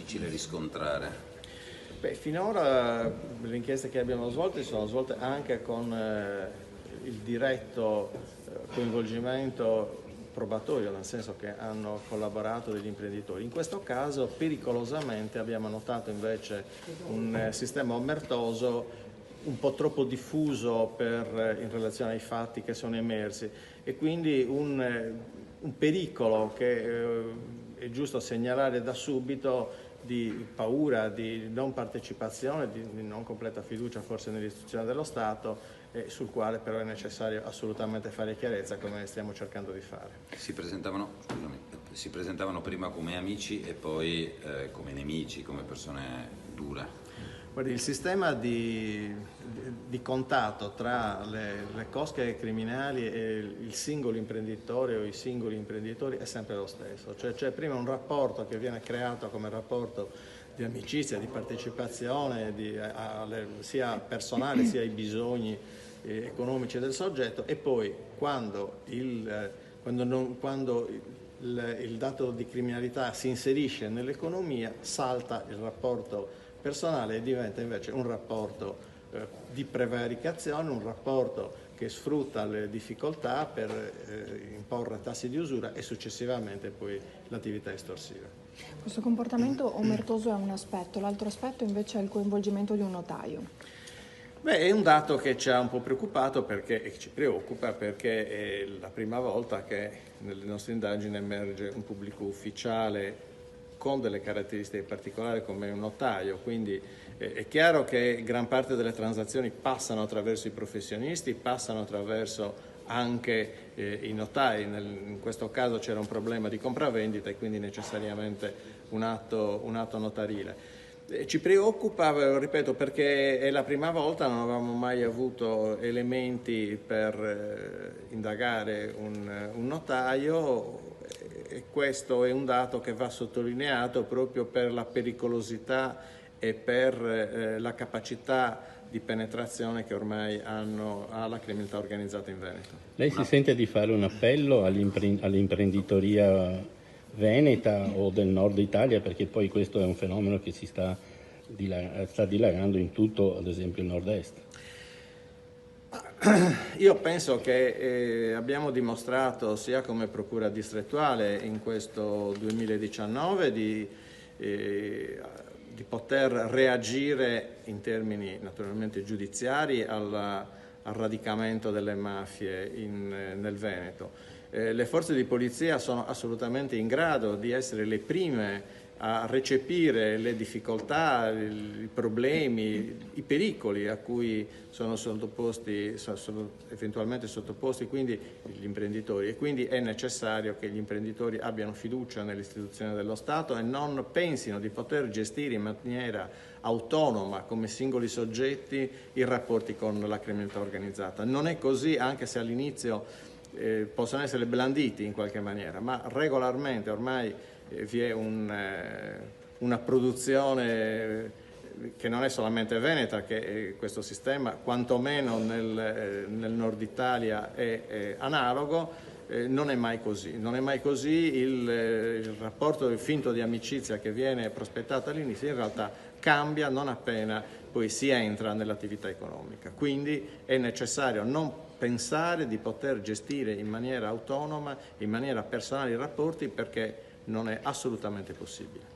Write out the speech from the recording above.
difficile riscontrare? Beh, finora le inchieste che abbiamo svolto sono svolte anche con il diretto coinvolgimento probatorio, nel senso che hanno collaborato degli imprenditori. In questo caso, pericolosamente, abbiamo notato invece un sistema omertoso un po' troppo diffuso in relazione ai fatti che sono emersi e quindi un pericolo che è giusto segnalare da subito di paura, di non partecipazione, di non completa fiducia forse nelle istituzioni dello Stato, sul quale però è necessario assolutamente fare chiarezza, come stiamo cercando di fare. Si presentavano prima come amici e poi come nemici, come persone dure. Guardi, il sistema di contatto tra le cosche criminali e il singolo imprenditore o i singoli imprenditori è sempre lo stesso, cioè c'è prima un rapporto che viene creato come rapporto di amicizia, di partecipazione, sia personale sia ai bisogni economici del soggetto, e poi quando il dato di criminalità si inserisce nell'economia salta il rapporto personale e diventa invece un rapporto di prevaricazione, un rapporto che sfrutta le difficoltà per imporre tassi di usura e successivamente poi l'attività estorsiva. Questo comportamento omertoso è un aspetto, l'altro aspetto invece è il coinvolgimento di un notaio. Beh, è un dato che ci ha un po' preoccupato e ci preoccupa perché è la prima volta che nelle nostre indagini emerge un pubblico ufficiale con delle caratteristiche particolari come un notaio, quindi è chiaro che gran parte delle transazioni passano attraverso i professionisti, passano attraverso anche i notai. In questo caso c'era un problema di compravendita e quindi necessariamente un atto notarile. Ci preoccupa, ripeto, perché è la prima volta, non avevamo mai avuto elementi per indagare un notaio, e questo è un dato che va sottolineato proprio per la pericolosità e per la capacità di penetrazione che ormai ha la criminalità organizzata in Veneto. Lei si sente di fare un appello all'imprenditoria veneta o del nord Italia, perché poi questo è un fenomeno che si sta dilagando in tutto, ad esempio, il nord-est? Io penso che abbiamo dimostrato sia come procura distrettuale in questo 2019 di poter reagire in termini naturalmente giudiziari al radicamento delle mafie nel Veneto. Le forze di polizia sono assolutamente in grado di essere le prime a recepire le difficoltà, i problemi, i pericoli a cui sono eventualmente sottoposti quindi gli imprenditori, e quindi è necessario che gli imprenditori abbiano fiducia nell'istituzione dello Stato e non pensino di poter gestire in maniera autonoma come singoli soggetti i rapporti con la criminalità organizzata. Non è così, anche se all'inizio possono essere blanditi in qualche maniera, ma regolarmente ormai vi è una produzione che non è solamente veneta, che questo sistema quantomeno nel nord Italia è analogo. Non è mai così, il rapporto del finto di amicizia che viene prospettato all'inizio in realtà cambia non appena poi si entra nell'attività economica, quindi è necessario non pensare di poter gestire in maniera autonoma, in maniera personale i rapporti, perché non è assolutamente possibile.